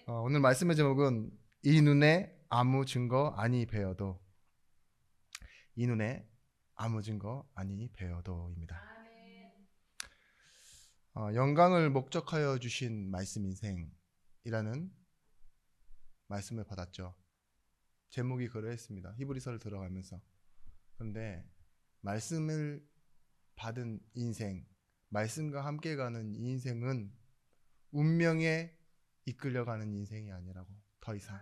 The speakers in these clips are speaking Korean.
오늘 말씀의 제목은 이 눈에 아무 증거 아니 배어도, 이 눈에 아무 증거 아니 배어도입니다. 영광을 목적하여 주신 말씀 인생이라는 말씀을 받았죠. 제목이 그러했습니다. 히브리서를 들어가면서. 그런데 말씀을 받은 인생, 말씀과 함께 가는 이 인생은 운명에 이끌려가는 인생이 아니라고. 더 이상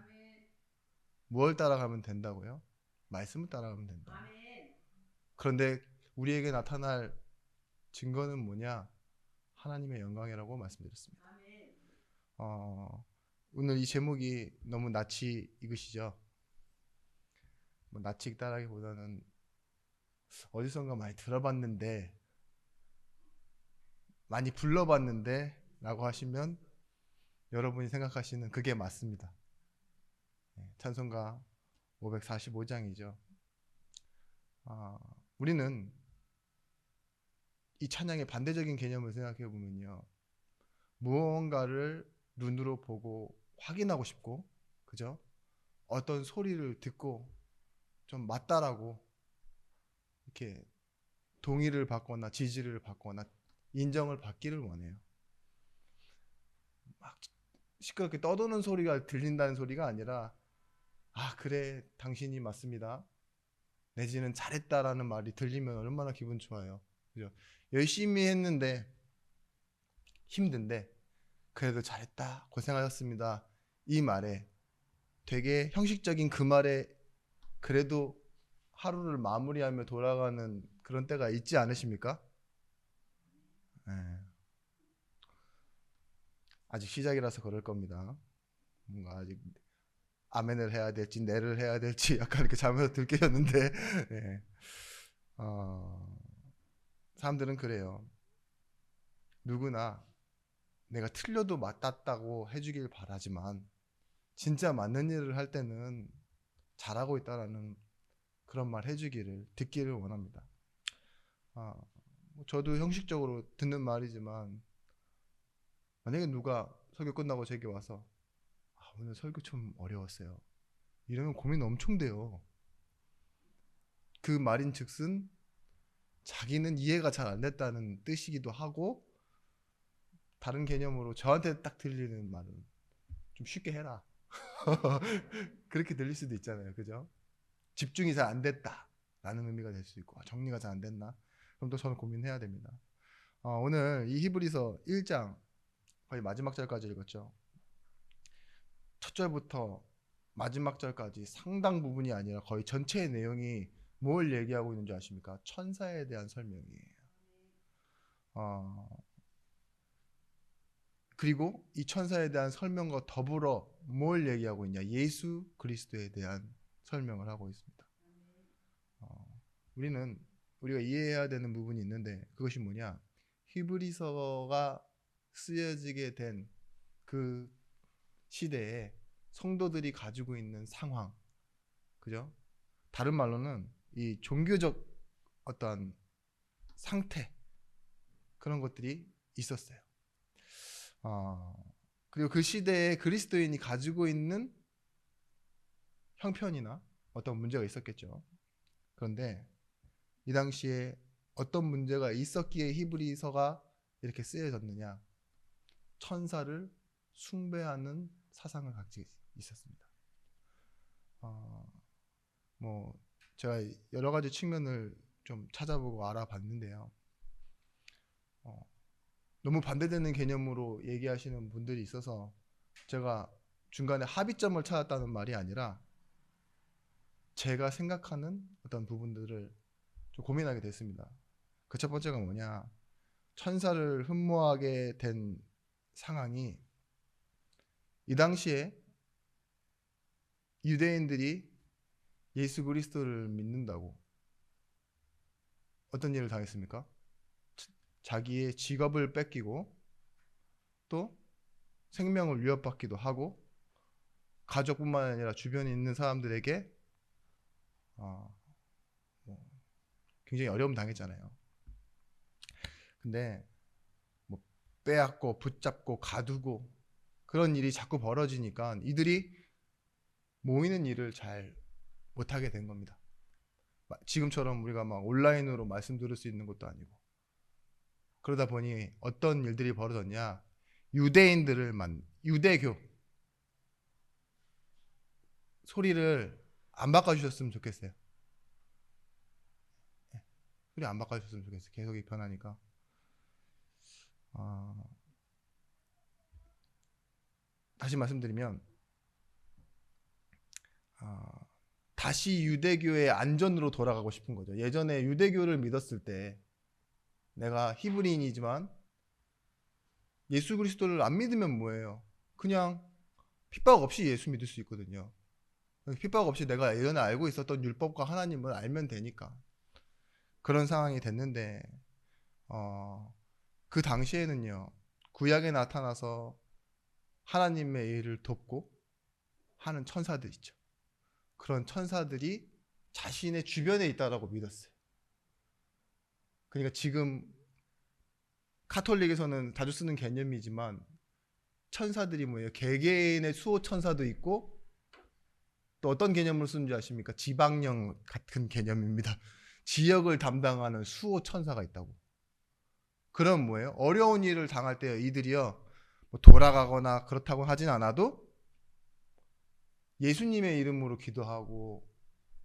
뭘 따라가면 된다고요? 말씀을 따라가면 된다. 그런데 우리에게 나타날 증거는 뭐냐? 하나님의 영광이라고 말씀드렸습니다. 오늘 이 제목이 너무 낯이 익으시죠? 뭐 낯이 익다라기보다는 어디선가 많이 들어봤는데, 많이 불러봤는데 라고 하시면 여러분이 생각하시는 그게 맞습니다. 찬송가 545장이죠. 우리는 이 찬양의 반대적인 개념을 생각해 보면요, 무언가를 눈으로 보고 확인하고 싶고, 그죠? 어떤 소리를 듣고 좀 맞다라고 이렇게 동의를 받거나 지지를 받거나 인정을 받기를 원해요. 막 시끄럽게 떠드는 소리가 들린다는 소리가 아니라, 아 그래 당신이 맞습니다, 내지는 잘했다라는 말이 들리면 얼마나 기분 좋아요. 그죠? 열심히 했는데 힘든데 그래도 잘했다, 고생하셨습니다, 이 말에, 되게 형식적인 그 말에 그래도 하루를 마무리하며 돌아가는 그런 때가 있지 않으십니까? 네. 아직 시작이라서 그럴 겁니다. 뭔가 아직 아멘을 해야 될지 네를 해야 될지 약간 이렇게 잠에서 들깨셨는데 네. 사람들은 그래요. 누구나 내가 틀려도 맞았다고 해주길 바라지만 진짜 맞는 일을 할 때는 잘하고 있다라는 그런 말 해주기를, 듣기를 원합니다. 저도 형식적으로 듣는 말이지만, 만약에 누가 설교 끝나고 제게 와서 오늘 설교 좀 어려웠어요, 이러면 고민 엄청 돼요. 그 말인 즉슨 자기는 이해가 잘 안 됐다는 뜻이기도 하고, 다른 개념으로 저한테 딱 들리는 말은 좀 쉽게 해라 그렇게 들릴 수도 있잖아요. 그죠? 집중이 잘 안 됐다 라는 의미가 될 수 있고, 정리가 잘 안 됐나? 그럼 또 저는 고민해야 됩니다. 오늘 이 히브리서 1장 거의 마지막 절까지 읽었죠. 첫 절부터 마지막 절까지 상당 부분이 아니라 거의 전체의 내용이 뭘 얘기하고 있는 줄 아십니까? 천사에 대한 설명이에요. 어, 그리고 이 천사에 대한 설명과 더불어 뭘 얘기하고 있냐? 예수 그리스도에 대한 설명을 하고 있습니다. 우리는 우리가 이해해야 되는 부분이 있는데, 그것이 뭐냐? 히브리서가 쓰여지게 된 그 시대에 성도들이 가지고 있는 상황, 그죠? 다른 말로는 이 종교적 어떤 상태, 그런 것들이 있었어요. 그리고 그 시대에 그리스도인이 가지고 있는 형편이나 어떤 문제가 있었겠죠. 그런데 이 당시에 어떤 문제가 있었기에 히브리서가 이렇게 쓰여졌느냐? 천사를 숭배하는 사상을 갖고 있었습니다. 뭐 제가 여러 가지 측면을 좀 찾아보고 알아봤는데요. 너무 반대되는 개념으로 얘기하시는 분들이 있어서 제가 중간에 합의점을 찾았다는 말이 아니라 제가 생각하는 어떤 부분들을 좀 고민하게 됐습니다. 그 첫 번째가 뭐냐? 천사를 흠모하게 된 상황이, 이 당시에 유대인들이 예수 그리스도를 믿는다고 어떤 일을 당했습니까? 자기의 직업을 뺏기고 또 생명을 위협받기도 하고, 가족뿐만 아니라 주변에 있는 사람들에게 어, 뭐 굉장히 어려움 당했잖아요. 근데 뭐 빼앗고 붙잡고 가두고 그런 일이 자꾸 벌어지니까 이들이 모이는 일을 잘 못하게 된 겁니다. 지금처럼 우리가 막 온라인으로 말씀 들을 수 있는 것도 아니고. 그러다 보니 어떤 일들이 벌어졌냐, 유대교 소리를 안 바꿔주셨으면 좋겠어요. 소리 안 바꿔주셨으면 좋겠어요. 계속 변하니까. 다시 말씀드리면 다시 유대교의 안전으로 돌아가고 싶은 거죠. 예전에 유대교를 믿었을 때 내가 히브리인이지만 예수 그리스도를 안 믿으면 뭐예요? 그냥 핍박 없이 예수 믿을 수 있거든요. 핍박 없이 내가 예전에 알고 있었던 율법과 하나님을 알면 되니까. 그런 상황이 됐는데 그 당시에는요, 구약에 나타나서 하나님의 일을 돕고 하는 천사들 있죠. 그런 천사들이 자신의 주변에 있다라고 믿었어요. 그러니까 지금 카톨릭에서는 자주 쓰는 개념이지만 천사들이 뭐예요? 개개인의 수호 천사도 있고 또 어떤 개념으로 쓰는지 아십니까? 지방령 같은 개념입니다. 지역을 담당하는 수호 천사가 있다고. 그럼 뭐예요? 어려운 일을 당할 때 이들이요, 뭐 돌아가거나 그렇다고 하진 않아도 예수님의 이름으로 기도하고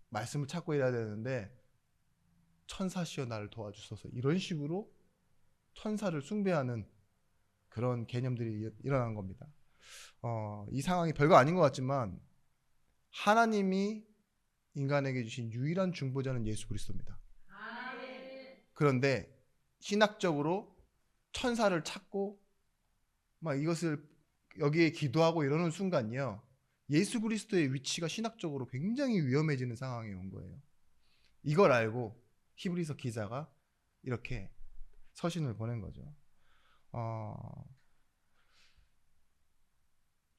말씀을 찾고 이래야 되는데, 천사시여 나를 도와주소서, 이런 식으로 천사를 숭배하는 그런 개념들이 일어난 겁니다. 이 상황이 별거 아닌 것 같지만 하나님이 인간에게 주신 유일한 중보자는 예수 그리스도입니다. 그런데 신학적으로 천사를 찾고 막 이것을 여기에 기도하고 이러는 순간이요, 예수 그리스도의 위치가 신학적으로 굉장히 위험해지는 상황이 온 거예요. 이걸 알고 히브리서 기자가 이렇게 서신을 보낸 거죠.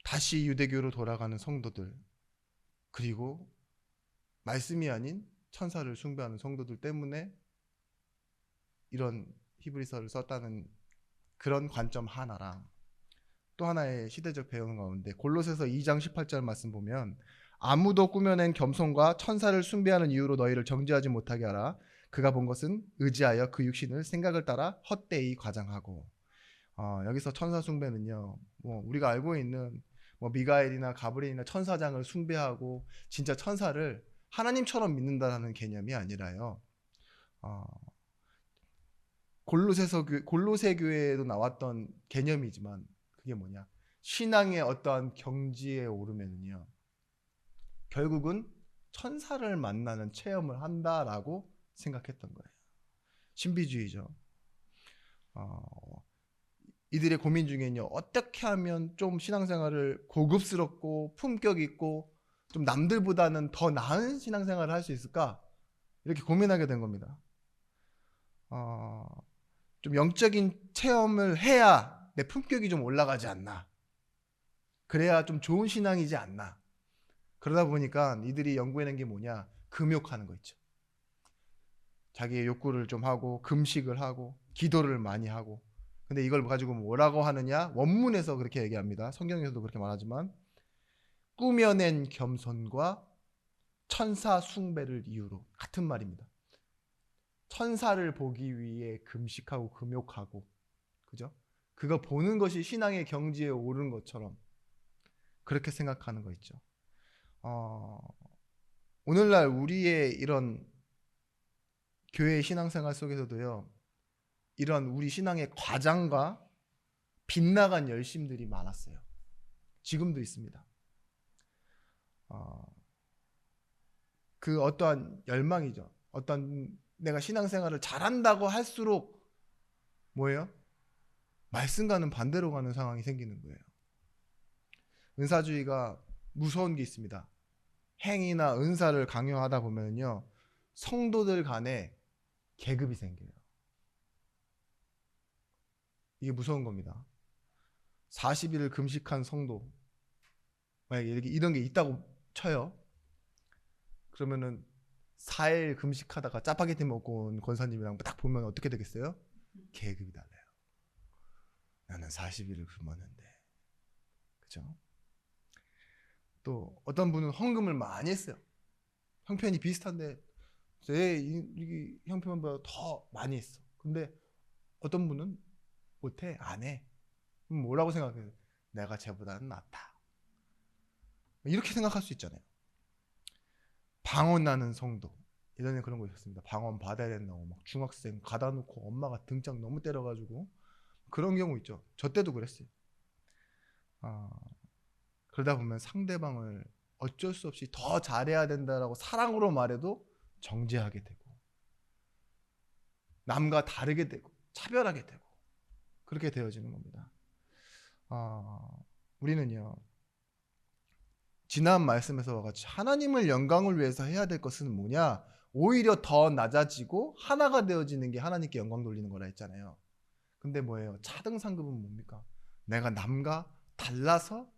다시 유대교로 돌아가는 성도들, 그리고 말씀이 아닌 천사를 숭배하는 성도들 때문에 이런 히브리서를 썼다는 그런 관점 하나랑, 또 하나의 시대적 배경 가운데 골로새서 2장 18절 말씀 보면, 아무도 꾸며낸 겸손과 천사를 숭배하는 이유로 너희를 정죄하지 못하게 하라. 그가 본 것은 의지하여 그 육신을 생각을 따라 헛되이 과장하고. 여기서 천사 숭배는요, 뭐 우리가 알고 있는 뭐 미가엘이나 가브리엘이나 천사장을 숭배하고 진짜 천사를 하나님처럼 믿는다는 개념이 아니라요, 골로새 교회에도 나왔던 개념이지만, 그게 뭐냐, 신앙의 어떠한 경지에 오르면은요, 결국은 천사를 만나는 체험을 한다라고 생각했던 거예요. 신비주의죠. 이들의 고민 중에는요, 어떻게 하면 좀 신앙생활을 고급스럽고 품격 있고 좀 남들보다는 더 나은 신앙생활을 할 수 있을까, 이렇게 고민하게 된 겁니다. 좀 영적인 체험을 해야 내 품격이 좀 올라가지 않나, 그래야 좀 좋은 신앙이지 않나. 그러다 보니까 이들이 연구해낸 게 뭐냐, 금욕하는 거 있죠. 자기의 욕구를 좀 하고 금식을 하고 기도를 많이 하고. 근데 이걸 가지고 뭐라고 하느냐, 원문에서 그렇게 얘기합니다. 성경에서도 그렇게 말하지만, 꾸며낸 겸손과 천사 숭배를 이유로, 같은 말입니다. 천사를 보기 위해 금식하고 금욕하고, 그죠? 그거 보는 것이 신앙의 경지에 오른 것처럼 그렇게 생각하는 거 있죠. 오늘날 우리의 이런 교회 신앙생활 속에서도요, 이런 우리 신앙의 과장과 빗나간 열심들이 많았어요. 지금도 있습니다. 그 어떠한 열망이죠. 어떤 내가 신앙생활을 잘한다고 할수록 뭐예요? 말씀과는 반대로 가는 상황이 생기는 거예요. 은사주의가 무서운 게 있습니다. 행위나 은사를 강요하다 보면요, 성도들 간에 계급이 생겨요. 이게 무서운 겁니다. 40일을 금식한 성도, 만약에 이런 게 있다고 쳐요. 그러면은 4일 금식하다가 짜파게티 먹고 온 권사님이랑 딱 보면 어떻게 되겠어요? 계급이 달라요. 나는 40일을 굶었는데 그죠? 또 어떤 분은 헌금을 많이 했어요. 형편이 비슷한데 이 형편보다 더 많이 했어. 근데 어떤 분은 못해, 안 해. 그럼 뭐라고 생각해요? 내가 쟤보다는 낫다. 이렇게 생각할 수 있잖아요. 방언하는 성도. 예전에 그런 거 있었습니다. 방언 받아야 된다고 막 중학생 가다 놓고 엄마가 등짝 너무 때려가지고 그런 경우 있죠. 저 때도 그랬어요. 그러다 보면 상대방을 어쩔 수 없이 더 잘해야 된다라고 사랑으로 말해도 정죄하게 되고 남과 다르게 되고 차별하게 되고 그렇게 되어지는 겁니다. 우리는요, 지난 말씀에서 같이 하나님을 영광을 위해서 해야 될 것은 뭐냐? 오히려 더 낮아지고 하나가 되어지는 게 하나님께 영광 돌리는 거라 했잖아요. 근데 뭐예요? 차등상급은 뭡니까? 내가 남과 달라서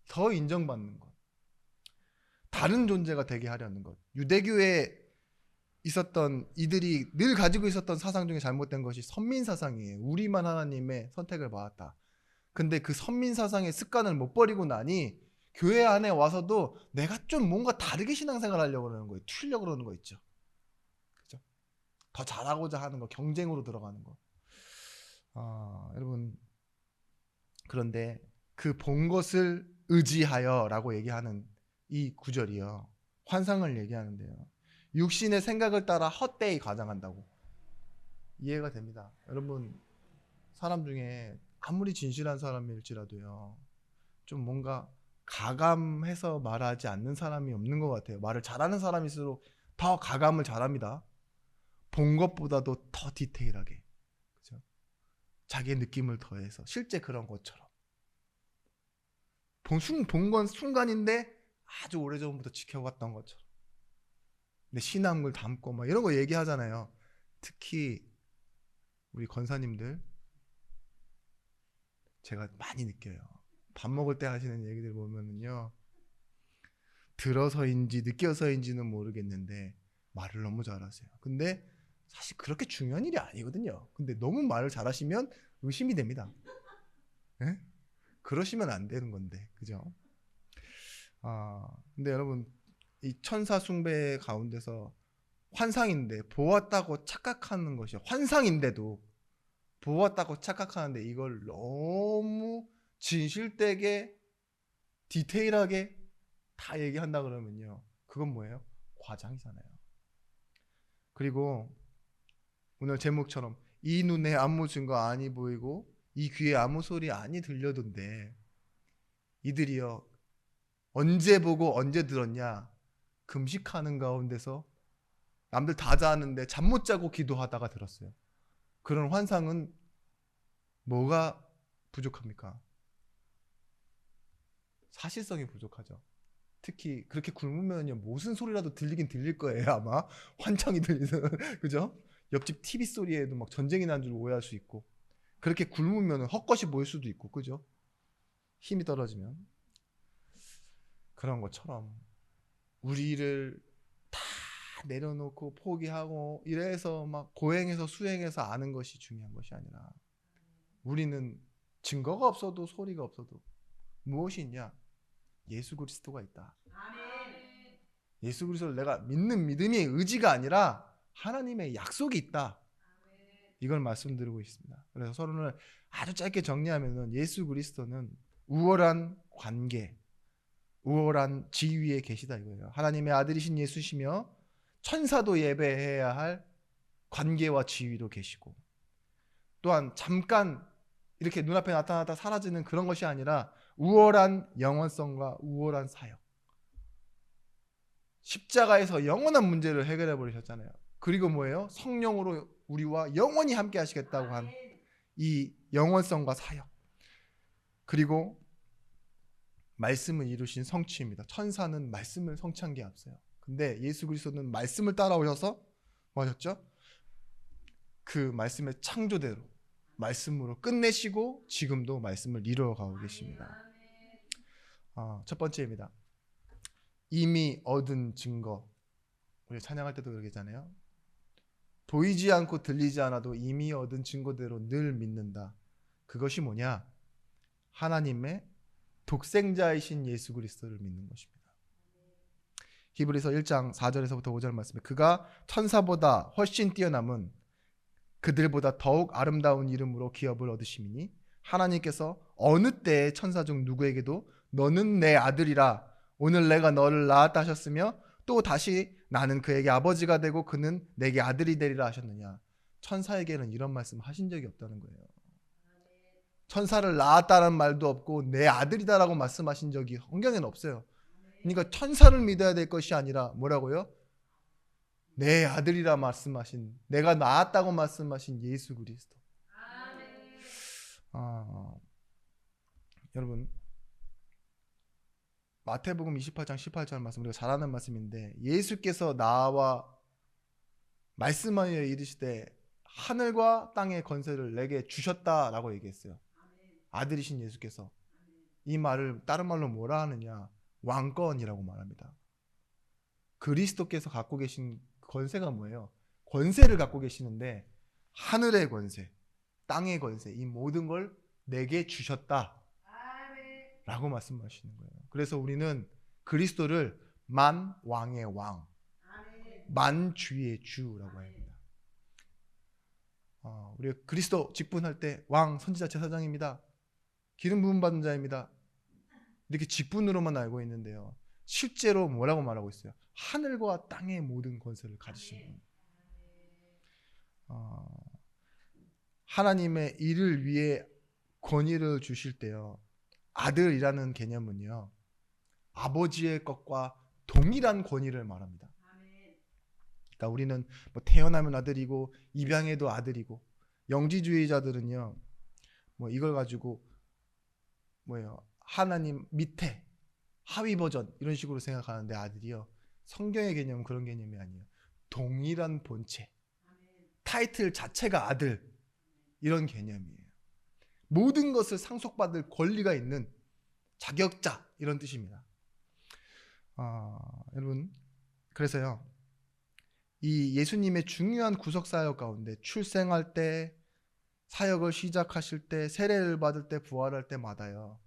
더 인정받는 것, 다른 존재가 되게 하려는 것. 유대교에 있었던 이들이 늘 가지고 있었던 사상 중에 잘못된 것이 선민 사상이에요. 우리만 하나님의 선택을 받았다. 근데 그 선민 사상의 습관을 못 버리고 나니 교회 안에 와서도 내가 좀 뭔가 다르게 신앙생활 하려고 그러는 거예요. 튀려고 그러는 거 있죠. 그죠? 더 잘하고자 하는 거, 경쟁으로 들어가는 거. 여러분, 그런데 그 본 것을 의지하여라고 얘기하는 이 구절이요, 환상을 얘기하는데요, 육신의 생각을 따라 헛되이 과장한다고. 이해가 됩니다. 여러분, 사람 중에 아무리 진실한 사람일지라도요, 좀 뭔가 가감해서 말하지 않는 사람이 없는 것 같아요. 말을 잘하는 사람일수록 더 가감을 잘합니다. 본 것보다도 더 디테일하게, 그죠? 자기의 느낌을 더해서 실제 그런 것처럼 본 건 순간인데 아주 오래전부터 지켜왔던 것처럼 내 신앙을 담고 막 이런 거 얘기하잖아요. 특히 우리 권사님들 제가 많이 느껴요. 밥 먹을 때 하시는 얘기들 보면은요, 들어서인지 느껴서인지는 모르겠는데 말을 너무 잘하세요. 근데 사실 그렇게 중요한 일이 아니거든요. 근데 너무 말을 잘하시면 의심이 됩니다. 예? 그러시면 안 되는 건데, 그죠? 근데 여러분, 이 천사 숭배 가운데서 환상인데 보았다고 착각하는 것이, 환상인데도 보았다고 착각하는데 이걸 너무 진실되게 디테일하게 다 얘기한다 그러면요, 그건 뭐예요? 과장이잖아요. 그리고 오늘 제목처럼 이 눈에 아무 증거 아니 보이고 이 귀에 아무 소리 아니 들려던데, 이들이요 언제 보고 언제 들었냐? 금식하는 가운데서 남들 다 자는데 잠 못 자고 기도하다가 들었어요. 그런 환상은 뭐가 부족합니까? 사실성이 부족하죠. 특히 그렇게 굶으면요, 무슨 소리라도 들리긴 들릴 거예요. 아마 환청이 들리는 그죠? 옆집 TV 소리에도 막 전쟁이 난 줄 오해할 수 있고, 그렇게 굶으면 헛것이 보일 수도 있고, 그죠? 힘이 떨어지면. 그런 것처럼 우리를 다 내려놓고 포기하고 이래서 막 고행해서 수행해서 아는 것이 중요한 것이 아니라, 우리는 증거가 없어도 소리가 없어도 무엇이 있냐? 예수 그리스도가 있다. 예수 그리스도를 내가 믿는 믿음이 의지가 아니라 하나님의 약속이 있다. 이걸 말씀드리고 있습니다. 그래서 서론을 아주 짧게 정리하면은 예수 그리스도는 우월한 관계, 우월한 지위에 계시다 이거예요. 하나님의 아들이신 예수시며 천사도 예배해야 할 관계와 지위로 계시고, 또한 잠깐 이렇게 눈앞에 나타났다 사라지는 그런 것이 아니라 우월한 영원성과 우월한 사역, 십자가에서 영원한 문제를 해결해 버리셨잖아요. 그리고 뭐예요? 성령으로 우리와 영원히 함께 하시겠다고 한 이 영원성과 사역, 그리고 말씀을 이루신 성취입니다. 천사는 말씀을 성취한 게 앞서요. 근데 예수 그리스도는 말씀을 따라오셔서 뭐 하셨죠? 그 말씀의 창조대로 말씀으로 끝내시고 지금도 말씀을 이루어가고 계십니다. 첫 번째입니다. 이미 얻은 증거. 우리 찬양할 때도 그러잖아요. 보이지 않고 들리지 않아도 이미 얻은 증거대로 늘 믿는다. 그것이 뭐냐? 하나님의 독생자이신 예수 그리스도를 믿는 것입니다. 히브리서 1장 4절에서부터 5절 말씀에 그가 천사보다 훨씬 뛰어남은 그들보다 더욱 아름다운 이름으로 기업을 얻으심이니 하나님께서 어느 때에 천사 중 누구에게도 너는 내 아들이라 오늘 내가 너를 낳았다 하셨으며 또 다시 나는 그에게 아버지가 되고 그는 내게 아들이 되리라 하셨느냐. 천사에게는 이런 말씀 하신 적이 없다는 거예요. 천사를 낳았다는 말도 없고 내 아들이다라고 말씀하신 적이 성경에는 없어요. 그러니까 천사를 믿어야 될 것이 아니라 뭐라고요? 내 아들이라 말씀하신, 내가 낳았다고 말씀하신 예수 그리스도. 여러분 마태복음 28장 18절 말씀 우리가 잘 아는 말씀인데 예수께서 나와 말씀하여 이르시되 하늘과 땅의 권세를 내게 주셨다라고 얘기했어요. 아들이신 예수께서. 이 말을 다른 말로 뭐라 하느냐? 왕권이라고 말합니다. 그리스도께서 갖고 계신 권세가 뭐예요? 권세를 갖고 계시는데 하늘의 권세, 땅의 권세, 이 모든 걸 내게 주셨다 라고 말씀하시는 거예요. 그래서 우리는 그리스도를 만왕의 왕, 만주의 주라고 합니다. 우리가 그리스도 직분할 때 왕, 선지자, 제사장입니다. 기름 부음 받은 자입니다. 이렇게 직분으로만 알고 있는데요. 실제로 뭐라고 말하고 있어요? 하늘과 땅의 모든 권세를 가지신 분. 하나님의 일을 위해 권위를 주실 때요. 아들이라는 개념은요. 아버지의 것과 동일한 권위를 말합니다. 그러니까 우리는 뭐 태어나면 아들이고 입양해도 아들이고 영지주의자들은요. 뭐 이걸 가지고 뭐예요? 하나님 밑에 하위 버전 이런 식으로 생각하는데 아들이요. 성경의 개념은 그런 개념이 아니에요. 동일한 본체. 타이틀 자체가 아들. 이런 개념이에요. 모든 것을 상속받을 권리가 있는 자격자 이런 뜻입니다. 여러분 그래서요. 이 예수님의 중요한 구속 사역 가운데 출생할 때 사역을 시작하실 때 세례를 받을 때 부활할 때마다요.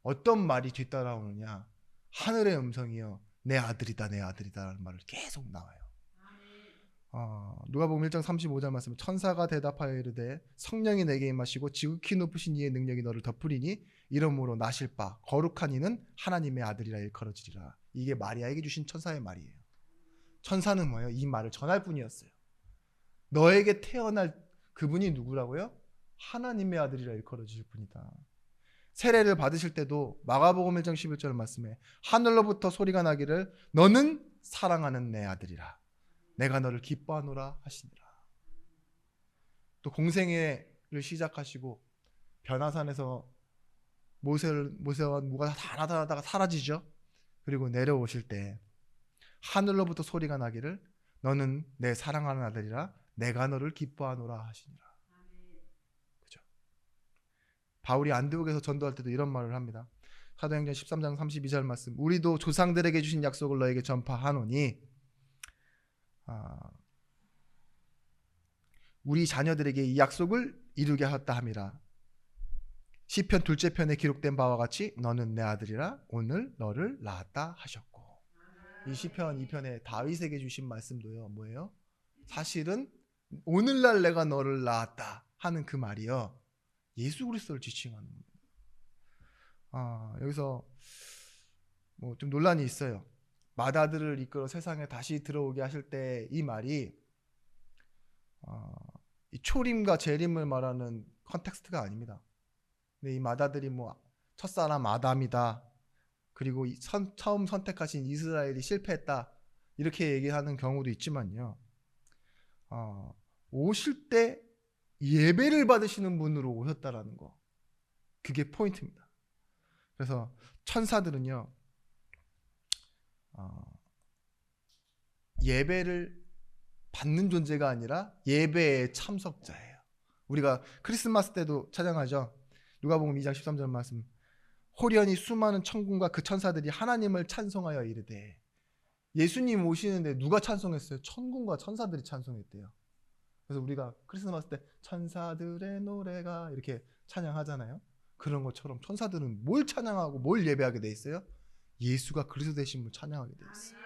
어떤 말이 뒤따라오느냐? 하늘의 음성이요. 내 아들이다 내 아들이다라는 말을 계속 나와요. 누가복음 1장 35절 말씀 천사가 대답하여 이르되 성령이 내게 임하시고 지극히 높으신 이의 능력이 너를 덮으리니 이러므로 나실 바 거룩한 이는 하나님의 아들이라 일컬어지리라. 이게 마리아에게 주신 천사의 말이에요. 천사는 뭐예요? 이 말을 전할 뿐이었어요. 너에게 태어날 그분이 누구라고요? 하나님의 아들이라 일컬어질 뿐이다. 세례를 받으실 때도 마가복음 1장 11절 말씀에 하늘로부터 소리가 나기를 너는 사랑하는 내 아들이라 내가 너를 기뻐하노라 하시니라. 또 공생애를 시작하시고 변화산에서 모세와 누가 다 나타나다가 사라지죠. 그리고 내려오실 때 하늘로부터 소리가 나기를 너는 내 사랑하는 아들이라 내가 너를 기뻐하노라 하시니라. 그죠? 바울이 안디옥에서 전도할 때도 이런 말을 합니다. 사도행전 13장 32절 말씀 우리도 조상들에게 주신 약속을 너에게 전파하노니 우리 자녀들에게 이 약속을 이루게 하였다 함이라. 시편 둘째 편에 기록된 바와 같이 너는 내 아들이라 오늘 너를 낳았다 하셨고. 이 시편 2편에 다윗에게 주신 말씀도요. 뭐예요? 사실은 오늘날 내가 너를 낳았다 하는 그 말이요. 예수 그리스도를 지칭하는 겁니다. 여기서 뭐 좀 논란이 있어요. 맏아들을 이끌어 세상에 다시 들어오게 하실 때 이 말이 이 초림과 재림을 말하는 컨텍스트가 아닙니다. 근데 이 맏아들이 뭐 첫사람 아담이다. 그리고 처음 선택하신 이스라엘이 실패했다. 이렇게 얘기하는 경우도 있지만요. 오실 때 예배를 받으시는 분으로 오셨다라는 거. 그게 포인트입니다. 그래서 천사들은요. 예배를 받는 존재가 아니라 예배의 참석자예요. 우리가 크리스마스 때도 찬양하죠. 누가복음 2장 13절 말씀 호련히 수많은 천군과 그 천사들이 하나님을 찬송하여 이르되 예수님 오시는데 누가 찬송했어요? 천군과 천사들이 찬송했대요. 그래서 우리가 크리스마스 때 천사들의 노래가 이렇게 찬양하잖아요. 그런 것처럼 천사들은 뭘 찬양하고 뭘 예배하게 돼 있어요? 예수가 그리스도 되신 분 찬양하게 돼 있어요.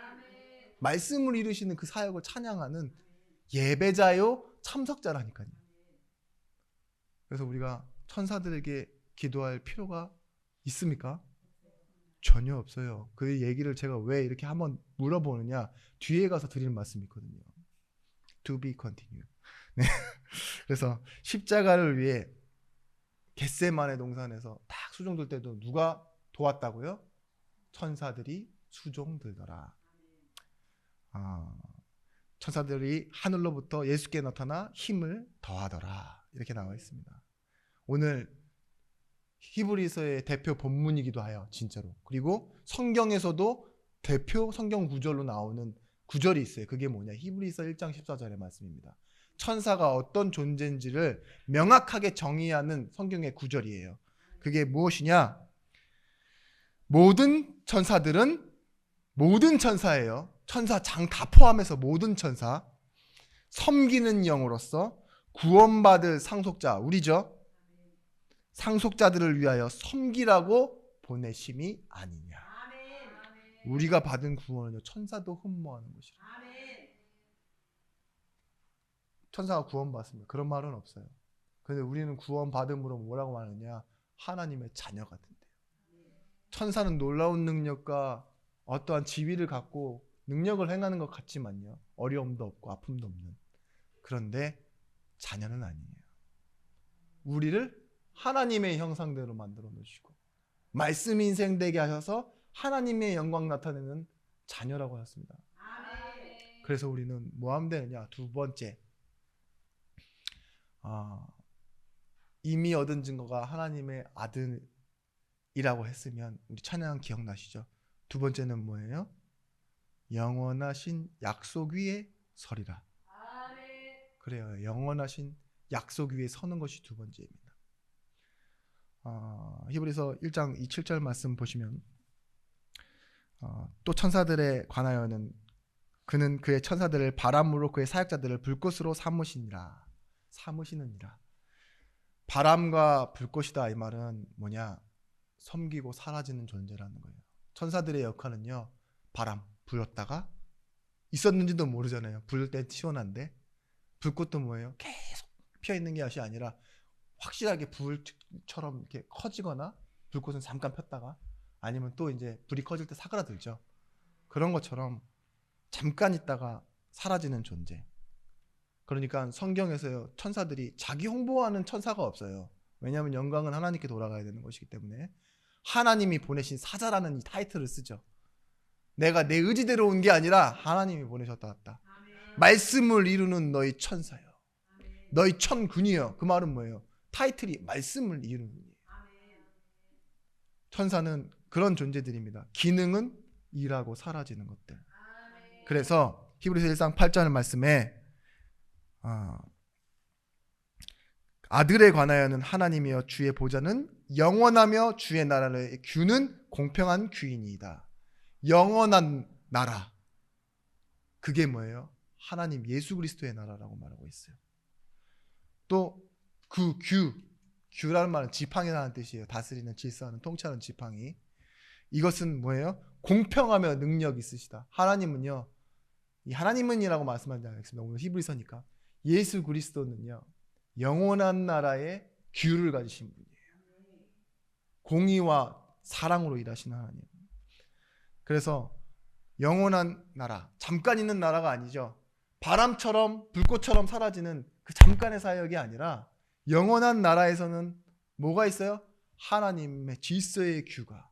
말씀을 이루시는 그 사역을 찬양하는 예배자요 참석자라니까요. 그래서 우리가 천사들에게 기도할 필요가 있습니까? 전혀 없어요. 그 얘기를 제가 왜 이렇게 한번 물어보느냐, 뒤에 가서 드리는 말씀이 있거든요. To be continued. 네. 그래서 십자가를 위해 겟세마네 동산에서 딱 수종 들 때도 누가 도왔다고요? 천사들이 수종 들더라. 천사들이 하늘로부터 예수께 나타나 힘을 더하더라. 이렇게 나와 있습니다. 오늘 히브리서의 대표 본문이기도 하여 진짜로. 그리고 성경에서도 대표 성경 구절로 나오는 구절이 있어요. 그게 뭐냐? 히브리서 1장 14절의 말씀입니다. 천사가 어떤 존재인지를 명확하게 정의하는 성경의 구절이에요. 그게 무엇이냐? 모든 천사들은 모든 천사예요. 천사장 다 포함해서 모든 천사, 섬기는 영으로서 구원받을 상속자, 우리죠. 상속자들을 위하여 섬기라고 보내심이 아니냐. 우리가 받은 구원은요, 천사도 흠모하는 것이라. 천사가 구원받습니다. 그런 말은 없어요. 그런데 우리는 구원받음으로 뭐라고 말하느냐? 하나님의 자녀가 된대요. 천사는 놀라운 능력과 어떠한 지위를 갖고 능력을 행하는 것 같지만요, 어려움도 없고 아픔도 없는. 그런데 자녀는 아니에요. 우리를 하나님의 형상대로 만들어 놓으시고 말씀 인생되게 하셔서 하나님의 영광 나타내는 자녀라고 하셨습니다. 그래서 우리는 뭐 하면 되느냐? 두 번째, 이미 얻은 증거가 하나님의 아들이라고 했으면 우리 찬양 기억나시죠? 두 번째는 뭐예요? 영원하신 약속 위에 서리라. 그래요. 영원하신 약속 위에 서는 것이 두 번째입니다. 히브리서 1장 27절 말씀 보시면 또 천사들에 관하여는 그는 그의 천사들을 바람으로 그의 사역자들을 불꽃으로 삼으시니라. 삼으시느니라. 바람과 불꽃이다, 이 말은 뭐냐? 섬기고 사라지는 존재라는 거예요. 천사들의 역할은요, 바람 불었다가 있었는지도 모르잖아요. 불 때 시원한데. 불꽃도 뭐예요? 계속 피어 있는 것이 아니라 확실하게 불처럼 이렇게 커지거나, 불꽃은 잠깐 폈다가 아니면 또 이제 불이 커질 때 사그라들죠. 그런 것처럼 잠깐 있다가 사라지는 존재. 그러니까 성경에서요, 천사들이 자기 홍보하는 천사가 없어요. 왜냐하면 영광은 하나님께 돌아가야 되는 것이기 때문에 하나님이 보내신 사자라는 이 타이틀을 쓰죠. 내가 내 의지대로 온 게 아니라 하나님이 보내셨다 왔다. 말씀을 이루는 너희 천사요, 너희 천군이요. 그 말은 뭐예요? 타이틀이 말씀을 이루는 분이에요. 천사는 그런 존재들입니다. 기능은 일하고 사라지는 것들. 그래서 히브리서 1장 8절 말씀에 아들에 관하여는 하나님이여 주의 보좌는 영원하며 주의 나라의 규는 공평한 규이니이다. 영원한 나라, 그게 뭐예요? 하나님 예수 그리스도의 나라라고 말하고 있어요. 또 그 규라는 말은 지팡이라는 뜻이에요. 다스리는, 질서하는, 통치하는 지팡이. 이것은 뭐예요? 공평하며 능력 있으시다. 하나님은요, 이 하나님은이라고 말씀하지 않겠습니다. 오늘 히브리서니까. 예수 그리스도는요, 영원한 나라의 규를 가지신 분이에요. 공의와 사랑으로 일하시는 하나님. 그래서 영원한 나라, 잠깐 있는 나라가 아니죠. 바람처럼 불꽃처럼 사라지는 그 잠깐의 사역이 아니라 영원한 나라에서는 뭐가 있어요? 하나님의 질서의 규가,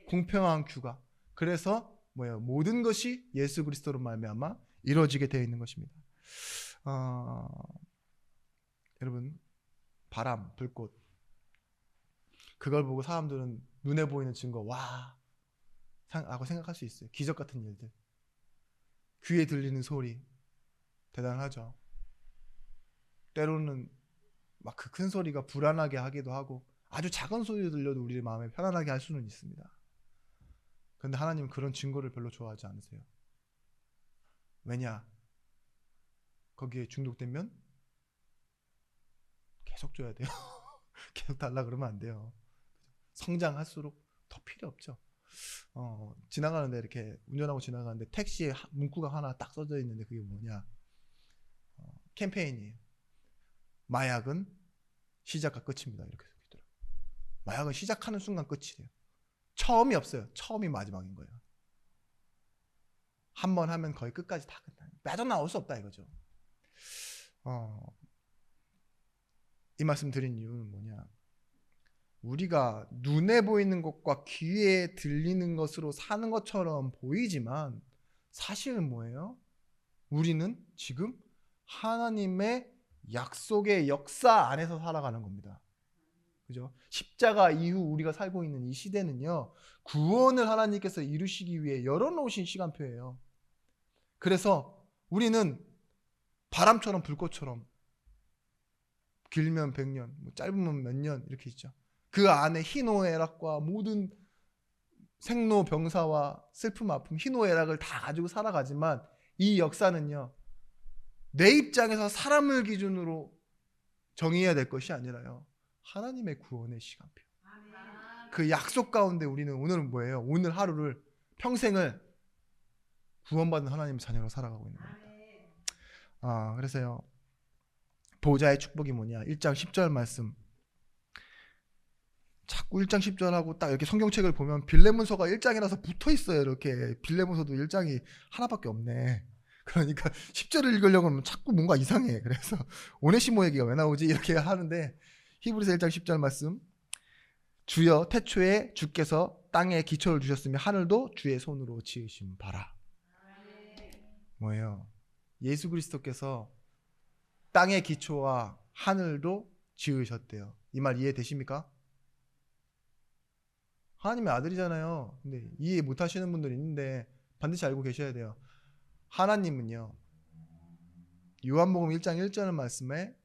공평한 규가. 그래서 뭐예요? 모든 것이 예수 그리스도로 말미암아 이루어지게 되어 있는 것입니다. 여러분, 바람, 불꽃, 그걸 보고 사람들은 눈에 보이는 증거, 와 하고 생각할 수 있어요. 기적 같은 일들, 귀에 들리는 소리, 대단하죠. 때로는 막 그 큰 소리가 불안하게 하기도 하고, 아주 작은 소리 들려도 우리의 마음에 편안하게 할 수는 있습니다. 그런데 하나님은 그런 증거를 별로 좋아하지 않으세요. 왜냐? 거기에 중독되면 계속 줘야 돼요. 계속 달라 그러면 안 돼요. 성장할수록 더 필요 없죠. 지나가는데 이렇게 운전하고 지나가는데 택시에 문구가 하나 딱 써져 있는데 그게 뭐냐? 캠페인이에요. 마약은 시작과 끝입니다. 이렇게 써 있더라고요. 마약은 시작하는 순간 끝이래요. 처음이 없어요. 처음이 마지막인 거예요. 한 번 하면 거의 끝까지 다 끝나. 빠져나올 수 없다 이거죠. 이 말씀 드린 이유는 뭐냐? 우리가 눈에 보이는 것과 귀에 들리는 것으로 사는 것처럼 보이지만 사실은 뭐예요? 우리는 지금 하나님의 약속의 역사 안에서 살아가는 겁니다. 그죠? 십자가 이후 우리가 살고 있는 이 시대는요, 구원을 하나님께서 이루시기 위해 열어놓으신 시간표예요. 그래서 우리는 바람처럼 불꽃처럼 길면 100년, 짧으면 몇 년 이렇게 있죠. 그 안에 희노애락과 모든 생로병사와 슬픔, 아픔, 희노애락을 다 가지고 살아가지만 이 역사는요, 내 입장에서 사람을 기준으로 정의해야 될 것이 아니라요, 하나님의 구원의 시간표. 그 약속 가운데 우리는 오늘은 뭐예요? 오늘 하루를, 평생을 구원받은 하나님의 자녀로 살아가고 있는 겁니다. 그래서요, 보좌의 축복이 뭐냐? 1장 10절 말씀. 자꾸 1장 10절하고 딱 이렇게 성경책을 보면 빌레몬서가 1장이라서 붙어 있어요. 이렇게 빌레몬서도 1장이 하나밖에 없네. 그러니까 10절을 읽으려고 하면 자꾸 뭔가 이상해. 그래서 오네시모 얘기가 왜 나오지? 이렇게 하는데 히브리서 1장 10절 말씀. 주여 태초에 주께서 땅에 기초를 주셨으며 하늘도 주의 손으로 지으신 바라. 뭐예요? 예수 그리스도께서 땅의 기초와 하늘도 지으셨대요. 이 말 이해되십니까? 하나님의 아들이잖아요. 근데 이해 못하시는 분들이 있는데 반드시 알고 계셔야 돼요. 하나님은요, 요한복음 1장 1절 말씀에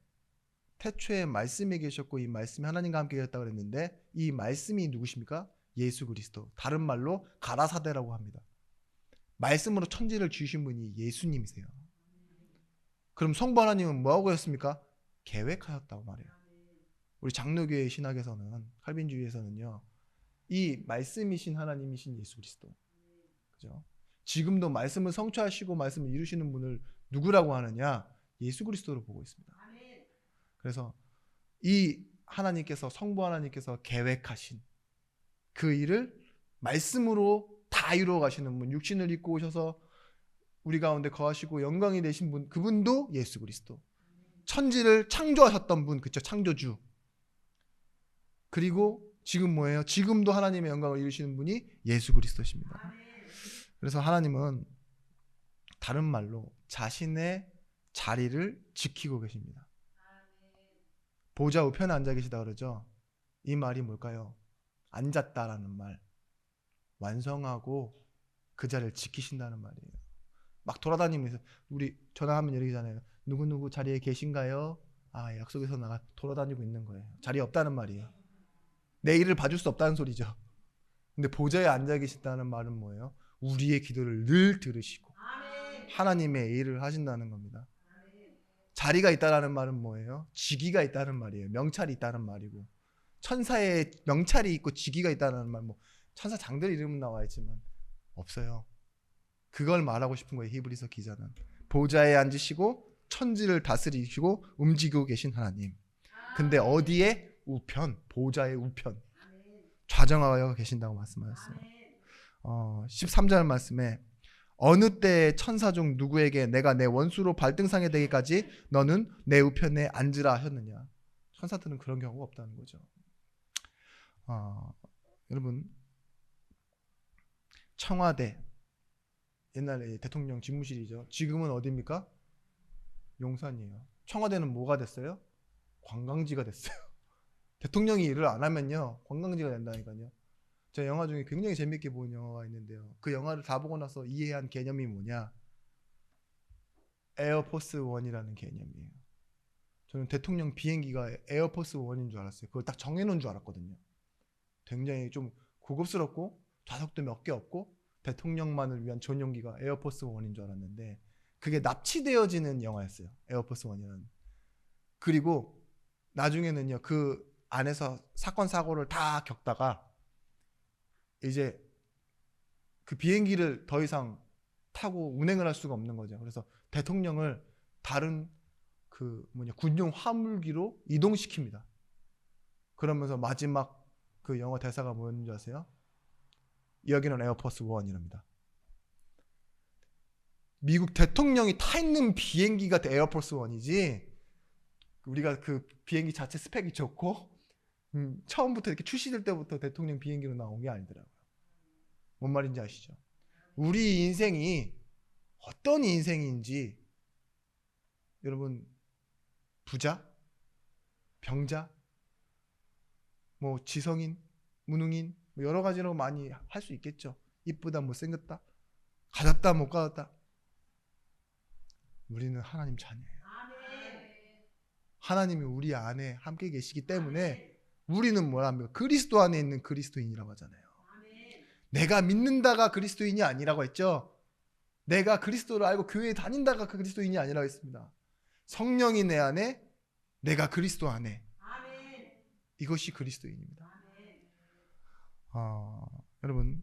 태초에 말씀이 계셨고 이 말씀이 하나님과 함께 계셨다고 그랬는데 이 말씀이 누구십니까? 예수 그리스도. 다른 말로 가라사대라고 합니다. 말씀으로 천지를 지으신 분이 예수님이세요. 그럼 성부 하나님은 뭐하고 계셨습니까? 계획하셨다고 말해요. 우리 장로교회 신학에서는, 칼빈주의에서는요, 이 말씀이신 하나님이신 예수 그리스도, 그죠? 지금도 말씀을 성취하시고 말씀을 이루시는 분을 누구라고 하느냐? 예수 그리스도로 보고 있습니다. 그래서 이 하나님께서, 성부 하나님께서 계획하신 그 일을 말씀으로 다 이루어 가시는 분, 육신을 입고 오셔서 우리 가운데 거하시고 영광이 되신 분, 그분도 예수 그리스도. 천지를 창조하셨던 분, 그쵸? 창조주. 그리고 지금 뭐예요? 지금도 하나님의 영광을 이루시는 분이 예수 그리스도십니다. 그래서 하나님은 다른 말로 자신의 자리를 지키고 계십니다. 보좌 우편에 앉아 계시다 그러죠. 이 말이 뭘까요? 앉았다라는 말, 완성하고 그 자리를 지키신다는 말이에요. 막 돌아다니면서 우리 전화하면 이러잖아요. 누구누구 자리에 계신가요? 약속에서 나가 돌아다니고 있는 거예요. 자리에 없다는 말이에요. 내 일을 봐줄 수 없다는 소리죠. 근데 보좌에 앉아 계신다는 말은 뭐예요? 우리의 기도를 늘 들으시고 하나님의 일을 하신다는 겁니다. 자리가 있다라는 말은 뭐예요? 직위가 있다는 말이에요. 명찰이 있다는 말이고, 천사의 명찰이 있고 직위가 있다는 말, 뭐 천사 장들 이름은 나와 있지만 없어요. 그걸 말하고 싶은 거예요. 히브리서 기자는. 보좌에 앉으시고 천지를 다스리시고 움직이고 계신 하나님. 근데 어디에? 우편, 보좌의 우편, 좌정하여 계신다고 말씀하셨어요. 13절 말씀에 어느 때에 천사 중 누구에게 내가 내 원수로 발등상에 되기까지 너는 내 우편에 앉으라 하셨느냐. 천사들은 그런 경우가 없다는 거죠. 여러분, 청와대 옛날에 대통령 집무실이죠. 지금은 어디입니까? 용산이에요. 청와대는 뭐가 됐어요? 관광지가 됐어요. 대통령이 일을 안 하면요, 관광지가 된다니까요. 제가 영화 중에 굉장히 재밌게 본 영화가 있는데요. 그 영화를 다 보고 나서 이해한 개념이 뭐냐? 에어포스 원이라는 개념이에요. 저는 대통령 비행기가 에어포스 원인 줄 알았어요. 그걸 딱 정해놓은 줄 알았거든요. 굉장히 좀 고급스럽고 좌석도 몇 개 없고 대통령만을 위한 전용기가 에어포스 원인 줄 알았는데 그게 납치되어지는 영화였어요. 에어포스 원이라는. 그리고 나중에는요, 그 안에서 사건 사고를 다 겪다가 이제 그 비행기를 더 이상 타고 운행을 할 수가 없는 거죠. 그래서 대통령을 다른 군용 화물기로 이동시킵니다. 그러면서 마지막 그 영어 대사가 뭐였는지 아세요? 여기는 에어포스 원 이랍니다. 미국 대통령이 타 있는 비행기가 에어포스 원이지, 우리가 그 비행기 자체 스펙이 좋고 처음부터 이렇게 출시될 때부터 대통령 비행기로 나온 게 아니더라고요. 뭔 말인지 아시죠? 우리 인생이 어떤 인생인지, 여러분, 부자, 병자, 뭐 지성인, 무능인, 뭐 여러 가지로 많이 할 수 있겠죠. 이쁘다, 못생겼다, 가졌다, 못 가졌다. 우리는 하나님 자녀예요. 하나님이 우리 안에 함께 계시기 때문에 우리는 뭐랍니까? 그리스도 안에 있는 그리스도인이라고 하잖아요. 내가 믿는다가 그리스도인이 아니라고 했죠. 내가 그리스도를 알고 교회에 다닌다가 그리스도인이 아니라고 했습니다. 성령이 내 안에, 내가 그리스도 안에. 이것이 그리스도인입니다. 여러분,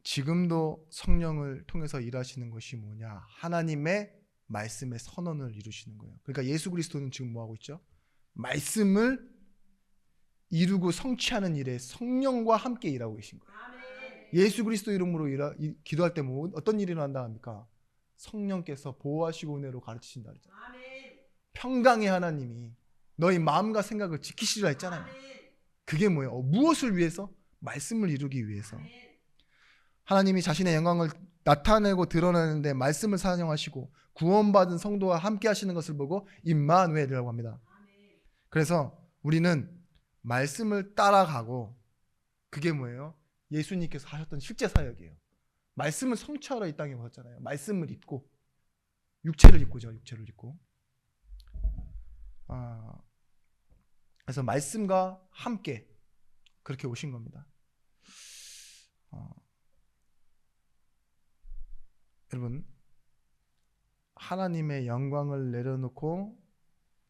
지금도 성령을 통해서 일하시는 것이 뭐냐? 하나님의 말씀의 선언을 이루시는 거예요. 그러니까 예수 그리스도는 지금 뭐 하고 있죠? 말씀을 이루고 성취하는 일에 성령과 함께 일하고 계신 거예요. 예수 그리스도 이름으로 기도할 때 뭐 어떤 일이 일어난다 합니까? 성령께서 보호하시고 은혜로 가르치신다 그랬잖아요. 평강의 하나님이 너희 마음과 생각을 지키시리라 했잖아요. 그게 뭐예요? 무엇을 위해서? 말씀을 이루기 위해서. 하나님이 자신의 영광을 나타내고 드러내는데 말씀을 사용하시고 구원받은 성도와 함께 하시는 것을 보고 임마누엘이라고 합니다. 그래서 우리는 말씀을 따라가고, 그게 뭐예요? 예수님께서 하셨던 실제 사역이에요. 말씀을 성취하러 이 땅에 오셨잖아요. 말씀을 입고, 육체를 입고죠. 육체를 입고. 그래서 말씀과 함께 그렇게 오신 겁니다. 여러분, 하나님의 영광을 내려놓고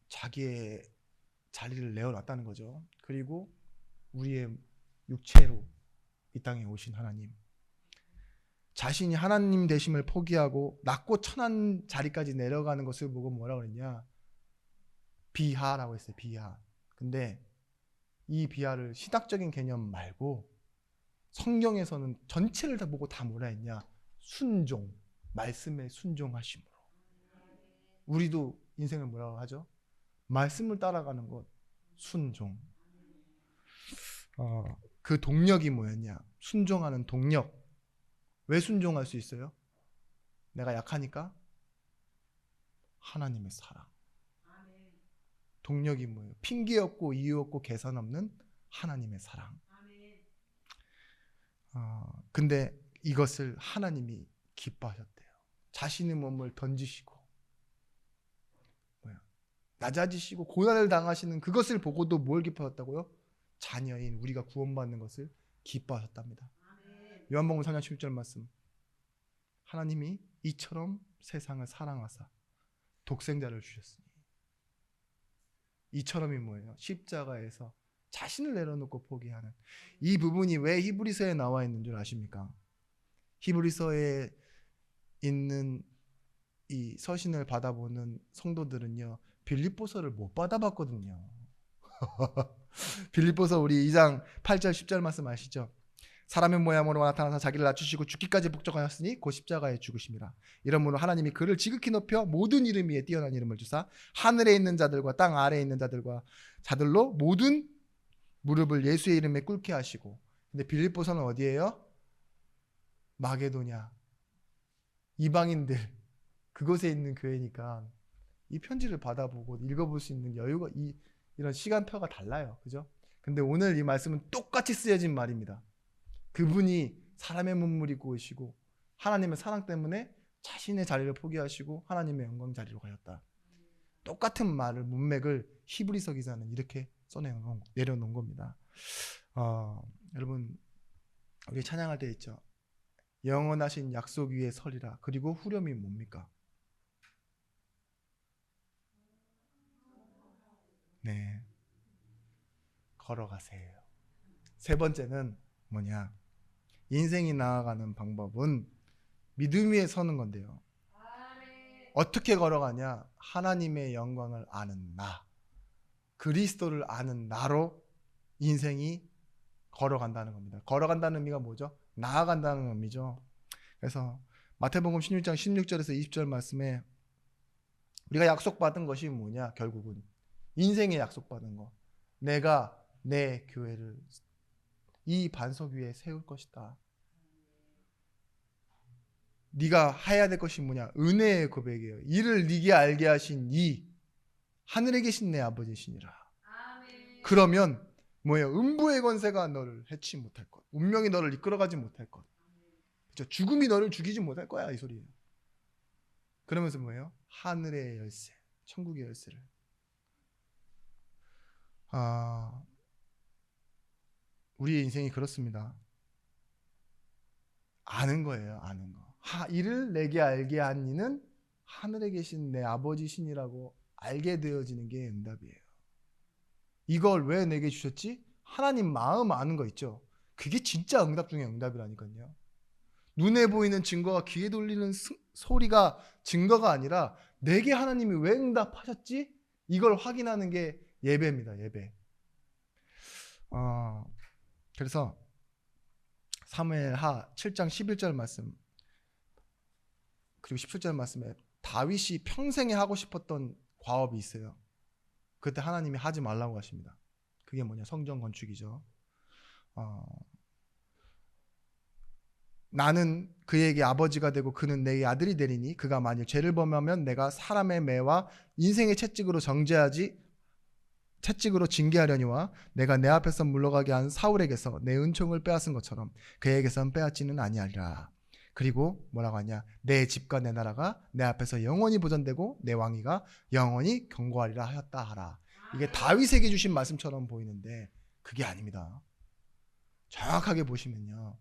자기의 자리를 내어놨다는 거죠. 그리고 우리의 육체로 이 땅에 오신 하나님, 자신이 하나님 되심을 포기하고 낮고 천한 자리까지 내려가는 것을 보고 뭐라고 그랬냐? 비하라고 했어요. 비하. 근데 이 비하를 신학적인 개념 말고 성경에서는 전체를 다 보고 다 뭐라 했냐? 순종, 말씀에 순종하심으로. 우리도 인생을 뭐라고 하죠? 말씀을 따라가는 것, 순종. 그 동력이 뭐였냐? 순종하는 동력. 왜 순종할 수 있어요? 내가 약하니까? 하나님의 사랑. 동력이 뭐예요? 핑계 없고 이유 없고 계산 없는 하나님의 사랑. 근데 이것을 하나님이 기뻐하셨대요. 자신의 몸을 던지시고 낮아지시고 고난을 당하시는 그것을 보고도 뭘 기뻐하셨다고요? 자녀인 우리가 구원받는 것을 기뻐하셨답니다. 요한복음 4장 11절 말씀. 하나님이 이처럼 세상을 사랑하사 독생자를 주셨으니. 이처럼이 뭐예요? 십자가에서 자신을 내려놓고 포기하는 이 부분이 왜 히브리서에 나와 있는 줄 아십니까? 히브리서에 있는 이 서신을 받아보는 성도들은요, 빌립보서를 못 받아봤거든요. 빌립보서 우리 2장 8절 10절 말씀 아시죠? 사람의 모양으로 나타나서 자기를 낮추시고 죽기까지 복종하였으니 곧 십자가에 죽으심이라. 이러므로 하나님이 그를 지극히 높여 모든 이름 위에 뛰어난 이름을 주사 하늘에 있는 자들과 땅 아래에 있는 자들로 모든 무릎을 예수의 이름에 꿇게 하시고. 근데 빌립보서는 어디예요? 마게도냐, 이방인들 그곳에 있는 교회니까 이 편지를 받아보고 읽어볼 수 있는 여유가, 이런 시간표가 달라요. 그죠? 근데 오늘 이 말씀은 똑같이 쓰여진 말입니다. 그분이 사람의 몸을 입고 오시고 하나님의 사랑 때문에 자신의 자리를 포기하시고 하나님의 영광 자리로 가셨다. 똑같은 말을, 문맥을 히브리서 기자는 이렇게 내려놓은 겁니다. 여러분, 우리 찬양할 때 있죠. 영원하신 약속 위에 서리라. 그리고 후렴이 뭡니까? 네, 걸어가세요. 세 번째는 뭐냐? 인생이 나아가는 방법은 믿음 위에 서는 건데요. 어떻게 걸어가냐? 하나님의 영광을 아는 나, 그리스도를 아는 나로 인생이 걸어간다는 겁니다. 걸어간다는 의미가 뭐죠? 나아간다는 의미죠. 그래서 마태복음 16장 16절에서 20절 말씀에 우리가 약속받은 것이 뭐냐? 결국은 인생에 약속받은 거. 내가 내 교회를 이 반석 위에 세울 것이다. 네가 해야 될 것이 뭐냐? 은혜의 고백이에요. 이를 네게 알게 하신 이 하늘에 계신 내 아버지시니라. 그러면 뭐예요? 음부의 권세가 너를 해치 못할 것. 운명이 너를 이끌어가지 못할 것. 그렇죠? 죽음이 너를 죽이지 못할 거야, 이 소리예요. 그러면서 뭐예요? 하늘의 열쇠, 천국의 열쇠를. 우리의 인생이 그렇습니다. 아는 거예요, 아는 거. 이를 내게 알게 한 이는 하늘에 계신 내 아버지시니라고 알게 되어지는 게 응답이에요. 이걸 왜 내게 주셨지? 하나님 마음 아는 거 있죠. 그게 진짜 응답 중에 응답이라니까요. 눈에 보이는 증거가 귀에 들리는 소리가 증거가 아니라 내게 하나님이 왜 응답하셨지? 이걸 확인하는 게 예배입니다. 예배. 그래서 사무엘하 7장 11절 말씀 그리고 17절 말씀에 다윗이 평생에 하고 싶었던 과업이 있어요. 그때 하나님이 하지 말라고 하십니다. 그게 뭐냐? 성전 건축이죠. 나는 그에게 아버지가 되고 그는 내 아들이 되리니 그가 만일 죄를 범하면 내가 사람의 매와 인생의 채찍으로 채찍으로 징계하려니와 내가 내 앞에서 물러가게 한 사울에게서 내 은총을 빼앗은 것처럼 그에게선 빼앗지는 아니하리라. 그리고 뭐라고 하냐? 내 집과 내 나라가 내 앞에서 영원히 보존되고 내 왕위가 영원히 견고하리라 하였다 하라. 이게 다윗에게 주신 말씀처럼 보이는데 그게 아닙니다. 정확하게 보시면요,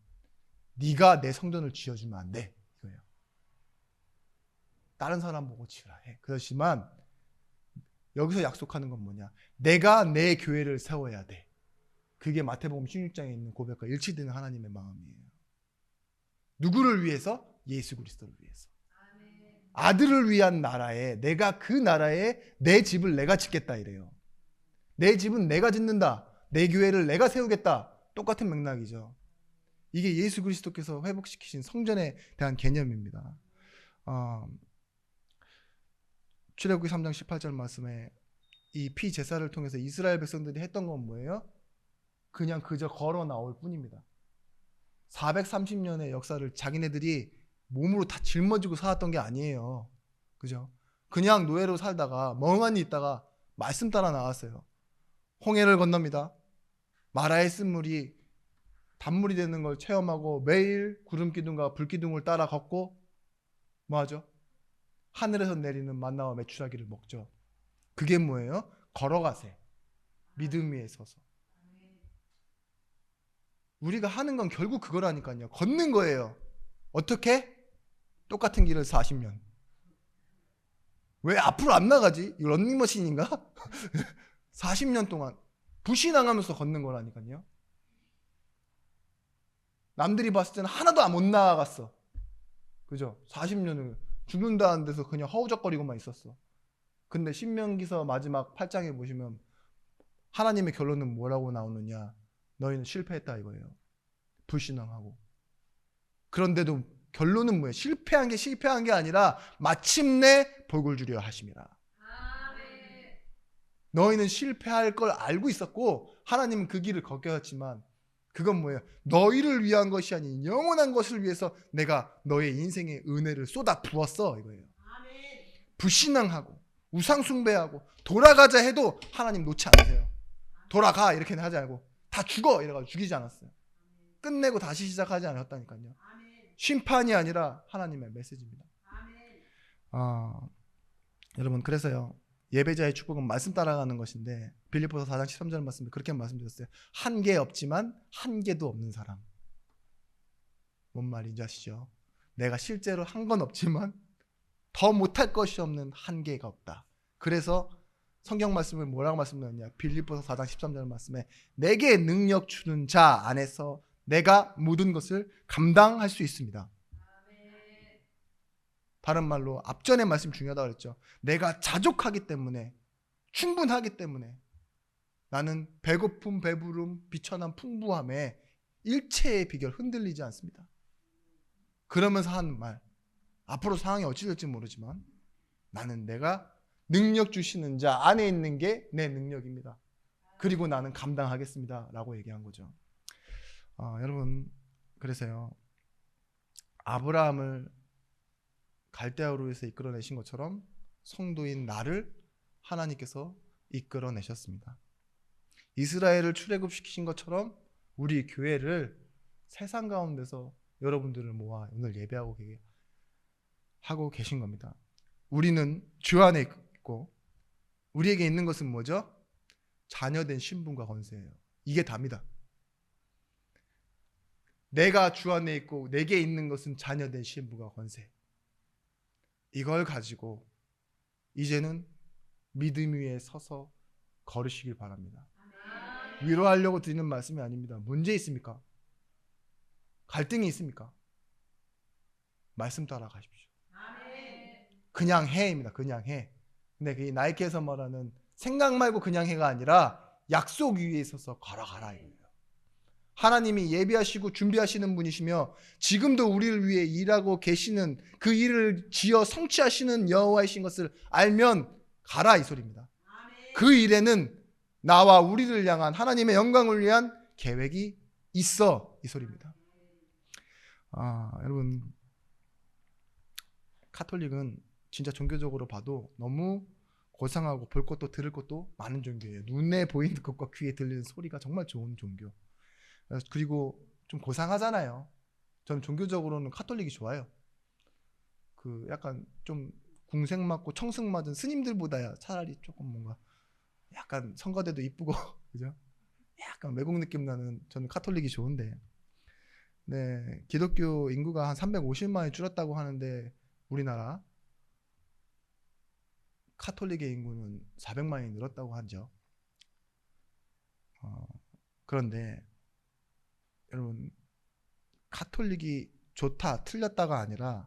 네가 내 성전을 지어주면 안 돼, 이거예요. 다른 사람 보고 지으라 해. 그렇지만 여기서 약속하는 건 뭐냐? 내가 내 교회를 세워야 돼. 그게 마태복음 16장에 있는 고백과 일치되는 하나님의 마음이에요. 누구를 위해서? 예수 그리스도를 위해서. 아들을 위한 나라에, 내가 그 나라에 내 집을 내가 짓겠다 이래요. 내 집은 내가 짓는다. 내 교회를 내가 세우겠다. 똑같은 맥락이죠. 이게 예수 그리스도께서 회복시키신 성전에 대한 개념입니다. 출애굽기 3장 18절 말씀에 이 피 제사를 통해서 이스라엘 백성들이 했던 건 뭐예요? 그냥 그저 걸어 나올 뿐입니다. 430년의 역사를 자기네들이 몸으로 다 짊어지고 살았던 게 아니에요. 그죠? 그냥 노예로 살다가 멍하니 있다가 말씀 따라 나왔어요. 홍해를 건넙니다. 마라의 쓴물이 단물이 되는 걸 체험하고 매일 구름기둥과 불기둥을 따라 걷고 뭐하죠? 하늘에서 내리는 만나와 메추라기를 먹죠. 그게 뭐예요? 걸어가세. 믿음 위에 서서. 우리가 하는 건 결국 그거라니까요. 걷는 거예요. 어떻게? 똑같은 길을 40년. 왜 앞으로 안 나가지? 이거 런닝머신인가? 40년 동안 불신앙하면서 걷는 거라니까요. 남들이 봤을 때는 하나도 못 나아갔어. 그죠? 40년을 죽는다는 데서 그냥 허우적거리고만 있었어. 근데 신명기서 마지막 8장에 보시면 하나님의 결론은 뭐라고 나오느냐? 너희는 실패했다 이거예요. 불신앙하고. 그런데도 결론은 뭐예요? 실패한 게 아니라 마침내 복을 주려 하심이라. 너희는 실패할 걸 알고 있었고 하나님은 그 길을 걷게 하셨지만 그건 뭐예요? 너희를 위한 것이 아닌 영원한 것을 위해서 내가 너의 인생의 은혜를 쏟아 부었어 이거예요. 불신앙하고 우상 숭배하고 돌아가자 해도 하나님 놓지 않으세요. 돌아가 이렇게는 하지 않고 다 죽어 이래가지고 죽이지 않았어요. 끝내고 다시 시작하지 않았다니까요. 심판이 아니라 하나님의 메시지입니다. 여러분 그래서요, 예배자의 축복은 말씀 따라가는 것인데 빌립보서 4장 13절 말씀에 그렇게 말씀드렸어요. 한계 없지만 한계도 없는 사람. 뭔 말인지 아시죠? 내가 실제로 한 건 없지만 더 못할 것이 없는 한계가 없다. 그래서 성경 말씀을 뭐라고 말씀드렸냐? 빌립보서 4장 13절 말씀에 내게 능력 주는 자 안에서 내가 모든 것을 감당할 수 있습니다. 다른 말로 앞전의 말씀 중요하다고 그랬죠. 내가 자족하기 때문에, 충분하기 때문에 나는 배고픔, 배부름, 비천함, 풍부함에 일체의 비결 흔들리지 않습니다. 그러면서 하는 말, 앞으로 상황이 어찌 될지 모르지만 나는 내가 능력 주시는 자 안에 있는 게 내 능력입니다. 그리고 나는 감당하겠습니다 라고 얘기한 거죠. 여러분, 그래서요, 아브라함을 갈대아우르에서 이끌어내신 것처럼 성도인 나를 하나님께서 이끌어내셨습니다. 이스라엘을 출애굽시키신 것처럼 우리 교회를 세상 가운데서 여러분들을 모아 오늘 예배하고 계신 겁니다. 우리는 주 안에 있고 우리에게 있는 것은 뭐죠? 자녀된 신분과 권세예요. 이게 답니다. 내가 주 안에 있고 내게 있는 것은 자녀된 신분과 권세. 이걸 가지고 이제는 믿음 위에 서서 걸으시길 바랍니다. 위로하려고 드리는 말씀이 아닙니다. 문제 있습니까? 갈등이 있습니까? 말씀 따라 가십시오. 그냥 해입니다. 그냥 해. 근데 그 나이키에서 말하는 생각 말고 그냥 해가 아니라 약속 위에 있어서 걸어가라 이거예요. 하나님이 예비하시고 준비하시는 분이시며 지금도 우리를 위해 일하고 계시는 그 일을 지어 성취하시는 여호와이신 것을 알면 가라 이 소리입니다. 그 일에는 나와 우리를 향한 하나님의 영광을 위한 계획이 있어 이 소리입니다. 여러분, 카톨릭은 진짜 종교적으로 봐도 너무 고상하고 볼 것도 들을 것도 많은 종교예요. 눈에 보이는 것과 귀에 들리는 소리가 정말 좋은 종교. 그리고 좀 고상하잖아요. 저는 종교적으로는 카톨릭이 좋아요. 그 약간 좀 궁생 맞고 청승 맞은 스님들보다야 차라리 조금 뭔가 약간 성가대도 이쁘고 그죠? 약간 외국 느낌 나는 저는 카톨릭이 좋은데, 네, 기독교 인구가 한 350만이 줄었다고 하는데 우리나라 카톨릭의 인구는 400만이 늘었다고 하죠. 그런데 여러분, 카톨릭이 좋다 틀렸다가 아니라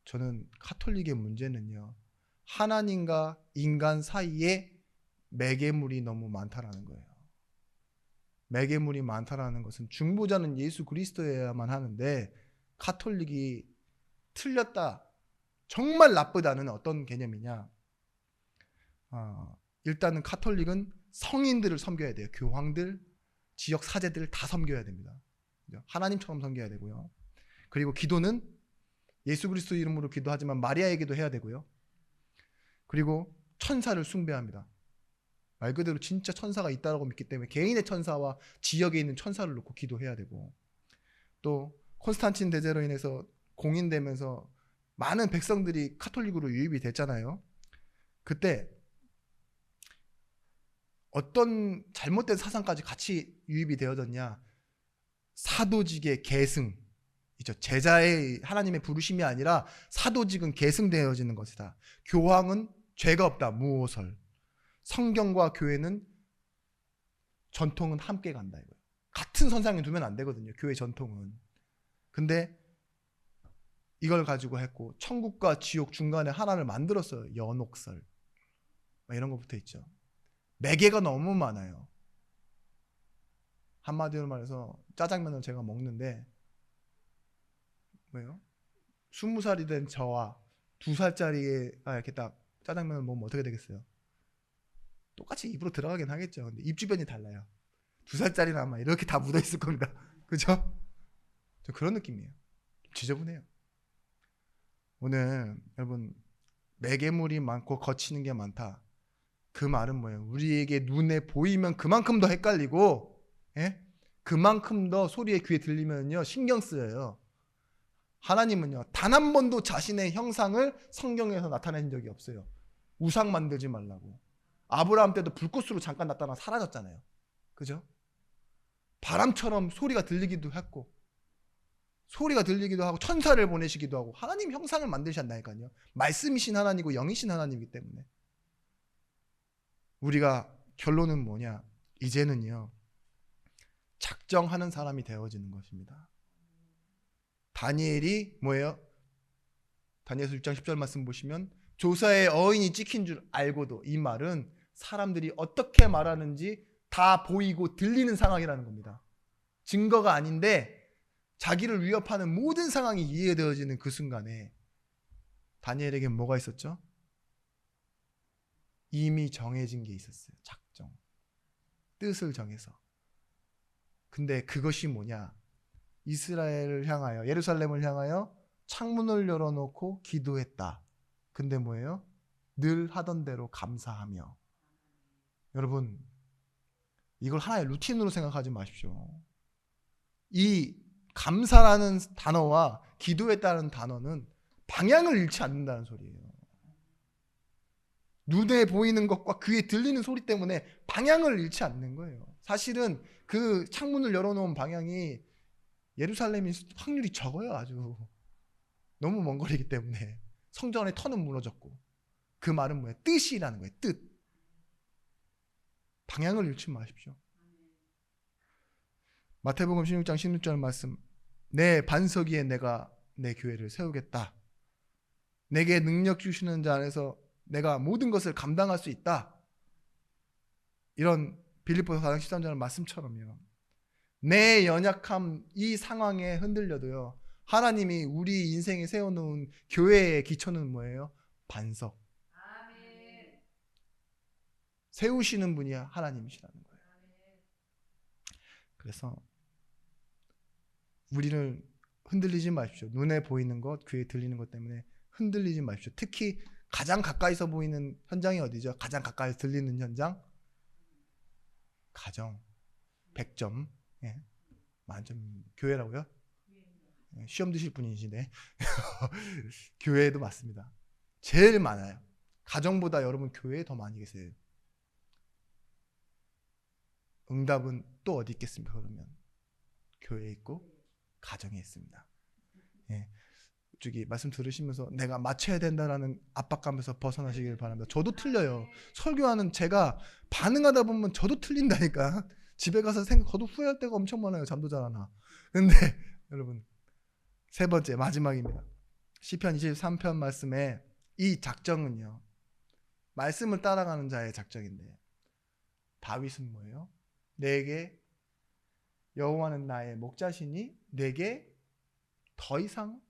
저는 카톨릭의 문제는요, 하나님과 인간 사이에 매개물이 너무 많다라는 거예요. 매개물이 많다라는 것은 중보자는 예수 그리스도여야만 하는데 카톨릭이 틀렸다, 정말 나쁘다는 어떤 개념이냐? 일단은 카톨릭은 성인들을 섬겨야 돼요. 교황들, 지역 사제들을 다 섬겨야 됩니다. 하나님처럼 섬겨야 되고요. 그리고 기도는 예수 그리스도 이름으로 기도하지만 마리아에게도 해야 되고요. 그리고 천사를 숭배합니다. 말 그대로 진짜 천사가 있다고 믿기 때문에 개인의 천사와 지역에 있는 천사를 놓고 기도해야 되고, 또 콘스탄틴 대제로 인해서 공인되면서 많은 백성들이 카톨릭으로 유입이 됐잖아요. 그때 어떤 잘못된 사상까지 같이 유입이 되어졌냐? 사도직의 계승, 제자의 하나님의 부르심이 아니라 사도직은 계승되어지는 것이다. 교황은 죄가 없다, 무오설. 성경과 교회는 전통은 함께 간다 이거예요. 같은 선상에 두면 안 되거든요, 교회 전통은. 근데 이걸 가지고 했고, 천국과 지옥 중간에 하나를 만들었어요. 연옥설 이런 거 붙어 있죠. 매개가 너무 많아요. 한마디로 말해서 짜장면을 제가 먹는데 뭐예요? 20살이 된 저와 2살짜리가 이렇게 딱 짜장면을 먹으면 어떻게 되겠어요? 똑같이 입으로 들어가긴 하겠죠. 근데 입 주변이 달라요. 2살짜리는 아마 이렇게 다 묻어 있을 겁니다. 그죠? 저 그런 느낌이에요. 지저분해요. 오늘 여러분, 매개물이 많고 거치는 게 많다. 그 말은 뭐예요? 우리에게 눈에 보이면 그만큼 더 헷갈리고, 그만큼 더 소리에 귀에 들리면요 신경 쓰여요. 하나님은요 단 한 번도 자신의 형상을 성경에서 나타낸 적이 없어요. 우상 만들지 말라고. 아브라함 때도 불꽃으로 잠깐 나타나 사라졌잖아요. 그죠? 바람처럼 소리가 들리기도 했고, 소리가 들리기도 하고, 천사를 보내시기도 하고, 하나님 형상을 만드셨다니까요. 말씀이신 하나님이고 영이신 하나님이기 때문에. 우리가 결론은 뭐냐? 이제는요, 작정하는 사람이 되어지는 것입니다. 다니엘이 뭐예요? 다니엘서 6장 10절 말씀 보시면 조사의 어인이 찍힌 줄 알고도, 이 말은 사람들이 어떻게 말하는지 다 보이고 들리는 상황이라는 겁니다. 증거가 아닌데 자기를 위협하는 모든 상황이 이해되어지는 그 순간에 다니엘에게 뭐가 있었죠? 이미 정해진 게 있었어요. 작정. 뜻을 정해서. 근데 그것이 뭐냐? 이스라엘을 향하여, 예루살렘을 향하여 창문을 열어놓고 기도했다. 근데 뭐예요? 늘 하던 대로 감사하며. 여러분, 이걸 하나의 루틴으로 생각하지 마십시오. 이 감사라는 단어와 기도했다는 단어는 방향을 잃지 않는다는 소리예요. 눈에 보이는 것과 귀에 들리는 소리 때문에 방향을 잃지 않는 거예요. 사실은 그 창문을 열어놓은 방향이 예루살렘일 확률이 적어요. 아주 너무 먼 거리기 때문에. 성전 안에 터는 무너졌고. 그 말은 뭐예요? 뜻이라는 거예요. 뜻. 방향을 잃지 마십시오. 마태복음 16장 16절 말씀, 내 반석 위에 내가 내 교회를 세우겠다. 내게 능력 주시는 자 안에서 내가 모든 것을 감당할 수 있다. 이런 빌립보서 4장 13절 말씀처럼요, 내 연약함, 이 상황에 흔들려도요, 하나님이 우리 인생에 세워놓은 교회의 기초는 뭐예요? 반석. 아멘. 세우시는 분이 하나님이시라는 거예요. 그래서 우리는 흔들리지 마십시오. 눈에 보이는 것, 귀에 들리는 것 때문에 흔들리지 마십시오. 특히 가장 가까이서 보이는 현장이 어디죠? 가장 가까이서 들리는 현장? 가정. 100점. 예. 만점. 교회라고요? 시험 드실 분이시네. 교회에도 맞습니다. 제일 많아요. 가정보다 여러분 교회에 더 많이 계세요. 응답은 또 어디 있겠습니까? 그러면 교회에 있고 가정에 있습니다. 예. 저기 말씀 들으시면서 내가 맞춰야 된다라는 압박감에서 벗어나시길 바랍니다. 저도 틀려요. 설교하는 제가 반응하다 보면 저도 틀린다니까. 집에 가서 저도 후회할 때가 엄청 많아요. 잠도 잘 안 와. 근데 여러분, 세 번째 마지막입니다. 시편 23편 말씀에 이 작정은요, 말씀을 따라가는 자의 작정인데, 다윗은 뭐예요? 내게 여호와는 나의 목자시니 내게 더 이상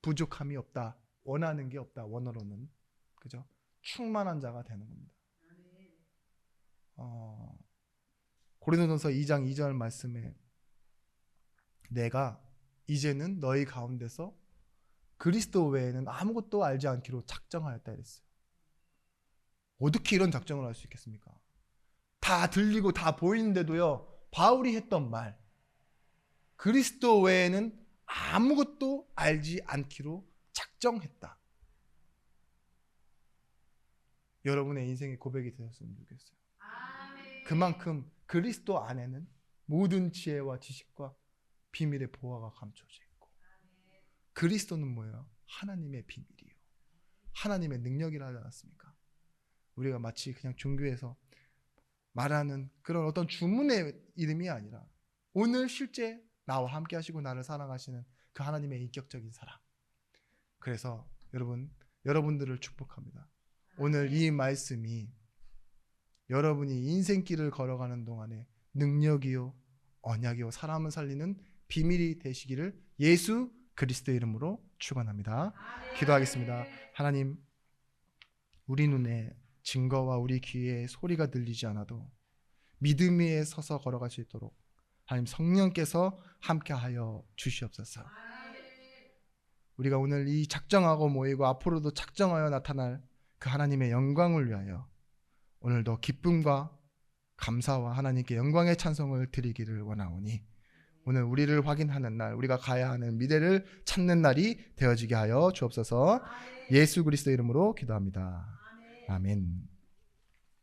부족함이 없다. 원하는 게 없다. 원어로는. 그죠? 충만한 자가 되는 겁니다. 고린도전서 2장 2절 말씀에 내가 이제는 너희 가운데서 그리스도 외에는 아무것도 알지 않기로 작정하였다 이랬어요. 어떻게 이런 작정을 할 수 있겠습니까? 다 들리고 다 보이는데도요, 바울이 했던 말, 그리스도 외에는 아무것도 알지 않기로 작정했다. 여러분의 인생의 고백이 되었으면 좋겠어요. 그만큼 그리스도 안에는 모든 지혜와 지식과 비밀의 보화가 감춰져 있고, 그리스도는 뭐예요? 하나님의 비밀이에요. 하나님의 능력이라 하지 않았습니까? 우리가 마치 그냥 종교에서 말하는 그런 어떤 주문의 이름이 아니라 오늘 실제 나와 함께 하시고 나를 사랑하시는 그 하나님의 인격적인 사랑. 그래서 여러분들을 축복합니다. 오늘 이 말씀이 여러분이 인생길을 걸어가는 동안에 능력이요, 언약이요, 사람을 살리는 비밀이 되시기를 예수 그리스도의 이름으로 축원합니다. 기도하겠습니다. 하나님, 우리 눈에 증거와 우리 귀에 소리가 들리지 않아도 믿음 위에 서서 걸어갈 수 있도록 하나님 성령께서 함께하여 주시옵소서. 우리가 오늘 이 작정하고 모이고 앞으로도 작정하여 나타날 그 하나님의 영광을 위하여 오늘도 기쁨과 감사와 하나님께 영광의 찬송을 드리기를 원하오니, 오늘 우리를 확인하는 날, 우리가 가야 하는 미래를 찾는 날이 되어지게 하여 주옵소서. 예수 그리스도 이름으로 기도합니다. 아멘.